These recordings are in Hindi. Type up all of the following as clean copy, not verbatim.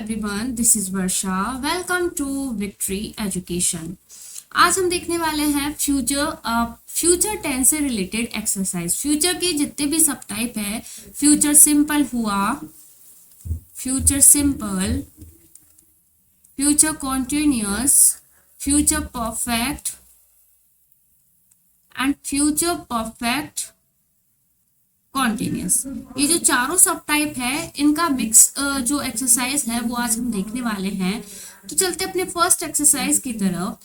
everyone, this is Varsha. Welcome to Victory Education. आज हम देखने वाले हैं फ्यूचर टेंस से रिलेटेड एक्सरसाइज। फ्यूचर के जितने भी सब टाइप है, फ्यूचर सिंपल हुआ, future simple, future continuous, future perfect and future perfect continuous, ये जो चारों सब टाइप है इनका मिक्स जो एक्सरसाइज है वो आज हम देखने वाले हैं। तो चलते अपने फर्स्ट एक्सरसाइज की तरफ।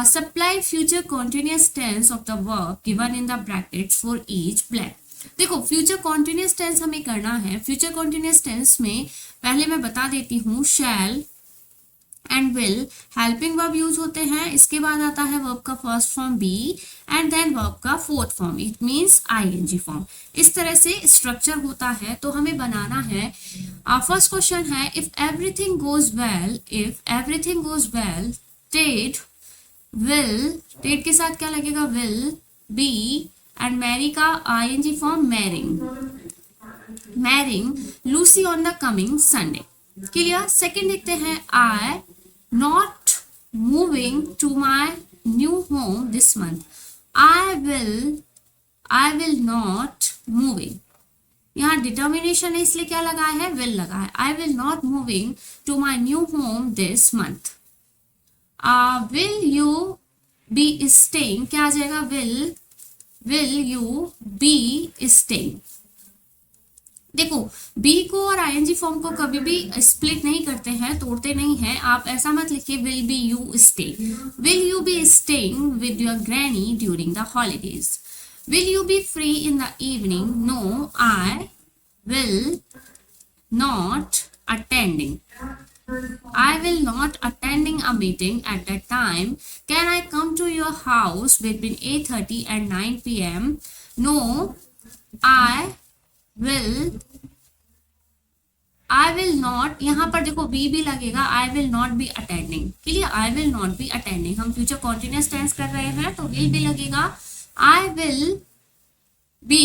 Supply future continuous tense of the verb given in the brackets for each blank. देखो फ्यूचर कॉन्टिन्यूअस टेंस हमें करना है। फ्यूचर कॉन्टिन्यूअस टेंस में पहले मैं बता देती हूँ, shall and will helping verb use होते हैं। इसके बाद आता है वर्ब का first form be and then verb का fourth form, it means ING form. इस तरह से स्ट्रक्चर होता है। तो हमें बनाना है। फर्स्ट क्वेश्चन है, if everything goes well, if everything goes well, Ted will, Ted के साथ क्या लगेगा, विल बी एंड मैरी का ING form marrying, marrying Lucy on the coming Sunday. Clear. Second देखते हैं, I not moving to my new home this month, I will not moving. यहाँ डिटर्मिनेशन है इसलिए क्या लगा है, विल लगा है। I will not moving to my new home this month. Will you be staying, क्या आ जाएगा, विल यू बी स्टेइंग। देखो बी को और आईएनजी फॉर्म को कभी भी स्प्लिट नहीं करते हैं, तोड़ते नहीं हैं। आप ऐसा मत लिखिए will be you stay. Will you be staying with your granny during the holidays. Will you be free in the evening, no I will not attending. I will not attending a meeting at that time. Can I come to your house between 8:30 and 9 p.m.? No, I will not, यहाँ पर देखो बी भी लगेगा, I will not be attending। Clear, I will not be attending। हम फ्यूचर कॉन्टिन्यूअस टेंस कर रहे हैं तो will भी लगेगा। I will be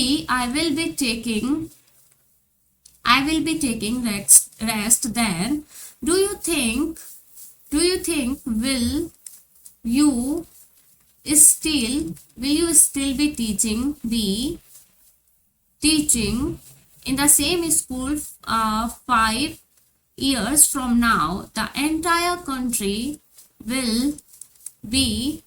taking rest then। Do you think will you still be teaching in the same school 5 years from now? The entire country will be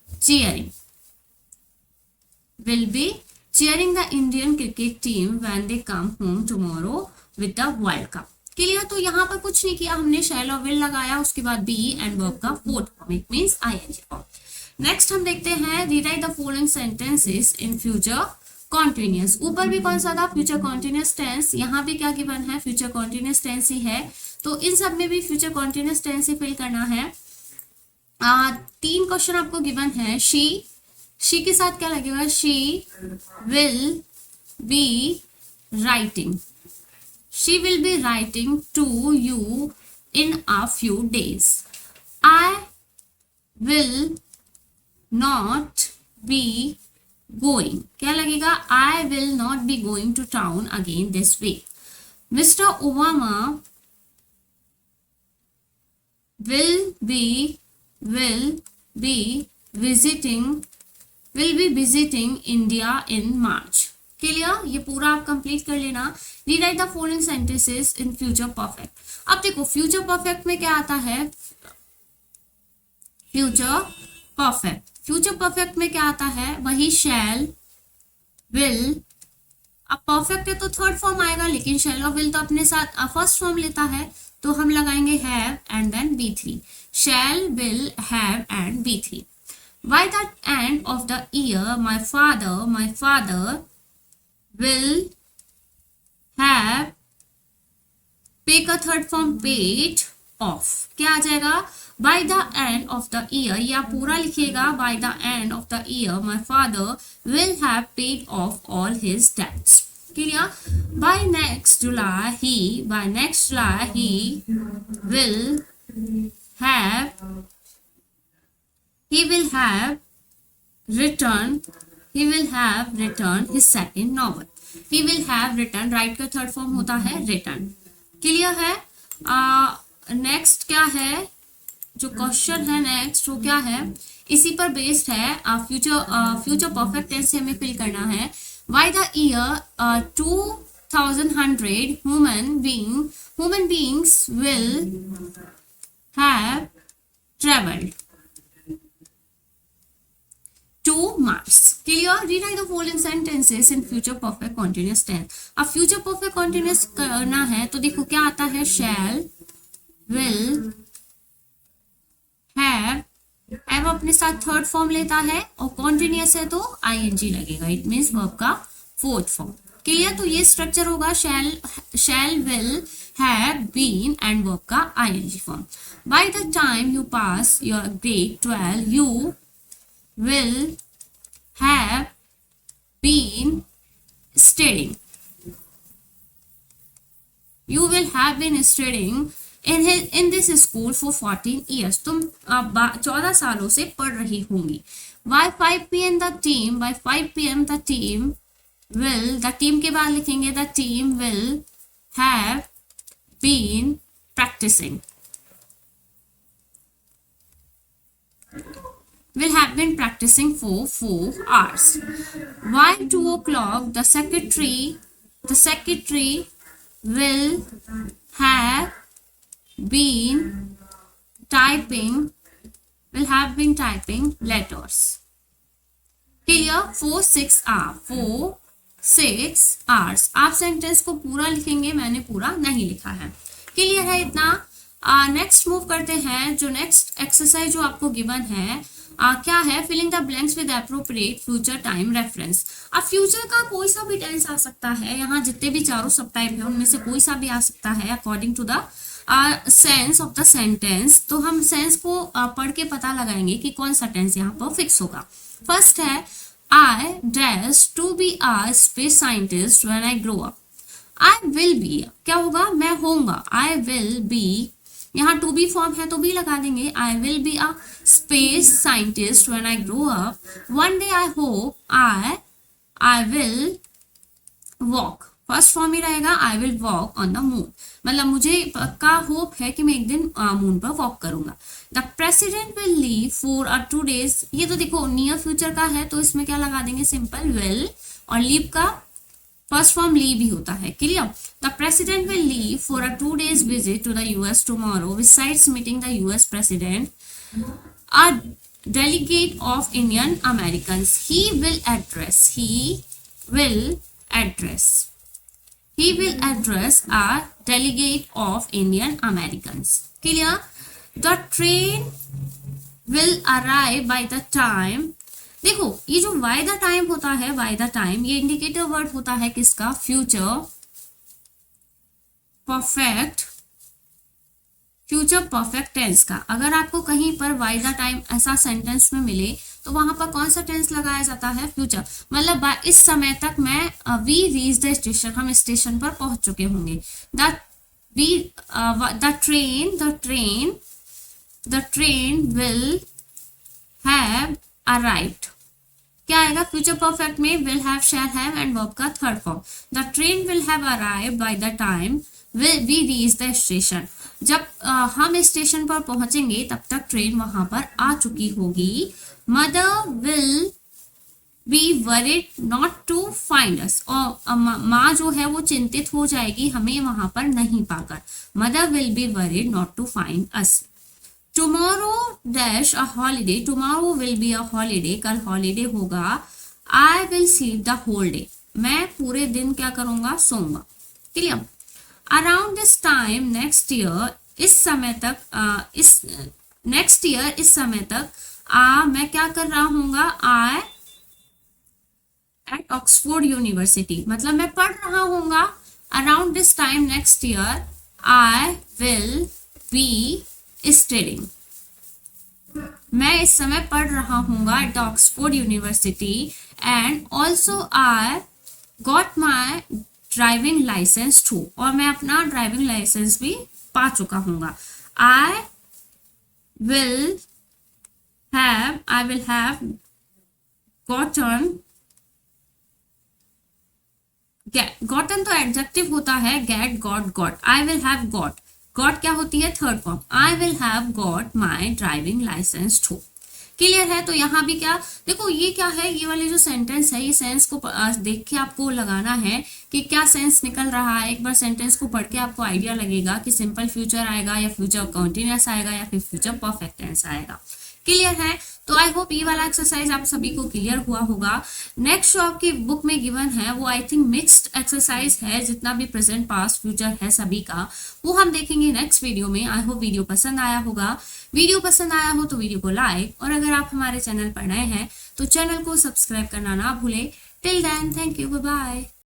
cheering the Indian cricket team when they come home tomorrow with the World Cup। Clear. तो यहाँ पर कुछ नहीं किया हमने, शैल और विल लगाया, उसके बाद बी एंड वर्ब का fourth form, it means ING form. Next हम देखते हैं, rewrite the following sentences in future continuous. ऊपर भी कौन सा था, फ्यूचर कॉन्टिन्यूअस टेंस। यहाँ भी क्या गिवन है, फ्यूचर कॉन्टिन्यूअस टेंस ही है। तो इन सब में भी फ्यूचर कॉन्टिन्यूअस टेंस ही फिल करना है। 3 क्वेश्चन आपको गिवन है। शी के साथ क्या लगेगा, she will be writing, she will be writing to you in a few days। I will not be going, क्या लगेगा, I will not be going to town again this week। Mr. Obama will be visiting India in March। Clear. ये पूरा आप कंप्लीट कर लेना। Rewrite the following sentences in future perfect. अब देखो फ्यूचर परफेक्ट में क्या आता है, फ्यूचर परफेक्ट में क्या आता है, वही शैल विल। अब परफेक्ट है तो थर्ड फॉर्म आएगा, लेकिन शैल और विल तो अपने साथ फर्स्ट फॉर्म लेता है, तो हम लगाएंगे have and then B3। Shall will have and B3। By the end of the year my father will have, पे का थर्ड फॉर्म paid off, क्या आ जाएगा, by the end of the year, या पूरा लिखिएगा, by the end of the year my father will have paid off all his debts। Clear. by next July he will have written his second novel। he will have written, right का थर्ड फॉर्म होता है written। क्लियर है। नेक्स्ट क्या है, जो क्वेश्चन है नेक्स्ट वो क्या है, इसी पर बेस्ड है। फ्यूचर परफेक्ट टेंस से हमें फिल करना है। By the year 2100 human beings will have traveled to Mars. Clear? Rewrite the following sentences in future perfect continuous tense. अब future perfect continuous करना है तो देखो क्या आता है, shall, will, have अपने साथ थर्ड फॉर्म लेता है और कॉन्टिन्यूस है तो ing लगेगा, इट मीन्स वर्ब का फोर्थ फॉर्म। क्लियर? तो ये स्ट्रक्चर होगा shall, will, have, been and verb का ing form. Bye the time you pass your grade 12 you will have been studying. You will have been studying in this school for 14 years. तुम 14 सालों से पढ़ रही होंगी। By 5 p.m. the team will, the team के बाद लिखेंगे the team will have been practicing. Will have been practicing for 4 hours. By 2 o'clock, the secretary will have been typing letters. Clear? 4 6 hours. आप सेंटेंस को पूरा लिखेंगे, मैंने पूरा नहीं लिखा है। क्लियर है इतना? नेक्स्ट मूव करते हैं। जो नेक्स्ट एक्सरसाइज जो आपको गिवन है क्या है, filling the blanks with appropriate future time reference. अब फ्यूचर का कोई सा भी टेंस आ सकता है, यहाँ जितने भी चारों सब टाइप है उनमें से कोई सा भी आ सकता है according to the sense of the sentence. तो हम सेंस को पढ़ के पता लगाएंगे कि कौन सा टेंस यहाँ पर फिक्स होगा। फर्स्ट है I dress to be a space scientist when I grow up. I will be क्या होगा, मैं होऊंगा। आई विल बी, यहाँ टू बी फॉर्म है तो भी लगा देंगे। I will be a space scientist when I grow up. One day I hope I will walk, first form ही रहेगा I will walk on the moon, मतलब मुझे पक्का होप है कि मैं एक दिन मून पर वॉक करूंगा। The president will leave for 2 days, ये तो देखो नियर फ्यूचर का है तो इसमें क्या लगा देंगे, सिंपल विल, और लीव का फर्स्ट फॉर्म लीव भी होता है। Clear? The president will leave for 2 days visit to the US tomorrow besides meeting the US president a delegate of Indian Americans. He will address a delegate of Indian Americans. Clear? The train will arrive by the time, देखो ये जो by the time होता है, by the time ये इंडिकेटर वर्ड होता है किसका, फ्यूचर परफेक्ट टेंस का। अगर आपको कहीं पर by the time ऐसा सेंटेंस में मिले तो वहां पर कौन सा टेंस लगाया जाता है, फ्यूचर। मतलब इस समय तक मैं वी रीच द स्टेशन, हम स्टेशन पर पहुंच चुके होंगे। The train will have arrived, क्या आएगा फ्यूचर परफेक्ट में, will have, shall have and verb का third form. The train will have arrived by the time we reach the station, जब हम स्टेशन पर पहुंचेंगे तब तक ट्रेन वहां पर आ चुकी होगी। Mother will be worried not to find us, और माँ जो है वो चिंतित हो जाएगी हमें वहां पर नहीं पाकर। Mother will be worried not to find us. Tomorrow dash a holiday, tomorrow will be a holiday, कल हॉलीडे होगा। I will sleep the whole day, मैं पूरे दिन क्या करूंगा, सोऊंगा। Clear? Around this time next year, इस समय तक, इस समय तक मैं क्या कर रहा हूँगा, आई एट ऑक्सफोर्ड यूनिवर्सिटी, मतलब मैं पढ़ रहा हूँगा। Around this time next year I will be studying, मैं इस समय पढ़ रहा हूँगा at Oxford University. And also I got my driving licence too, और मैं अपना ड्राइविंग लाइसेंस भी पा चुका हूँगा। आई विल हैव गॉटन तो एडजेक्टिव होता है, get, got, got. I will have got, got क्या होती है? Third form. I will have got my driving licence too. Clear है? तो यहाँ भी क्या, देखो ये क्या है, ये वाले जो सेंटेंस है, ये सेंस को देख के आपको लगाना है कि क्या सेंस निकल रहा है। एक बार सेंटेंस को पढ़ के आपको आइडिया लगेगा कि सिंपल फ्यूचर आएगा या फ्यूचर कंटिन्यूअस आएगा या फिर फ्यूचर परफेक्ट टेंस आएगा। क्लियर है? तो आई होप ये वाला एक्सरसाइज आप सभी को क्लियर हुआ होगा। नेक्स्ट जो आपकी बुक में गिवन है वो आई थिंक मिक्स्ड एक्सरसाइज है, जितना भी प्रेजेंट पास्ट फ्यूचर है सभी का, वो हम देखेंगे नेक्स्ट वीडियो में। आई होप वीडियो पसंद आया होगा। वीडियो पसंद आया हो तो वीडियो को लाइक, और अगर आप हमारे चैनल पर नए हैं तो चैनल को सब्सक्राइब करना ना भूले। Till then, thank you, bye bye.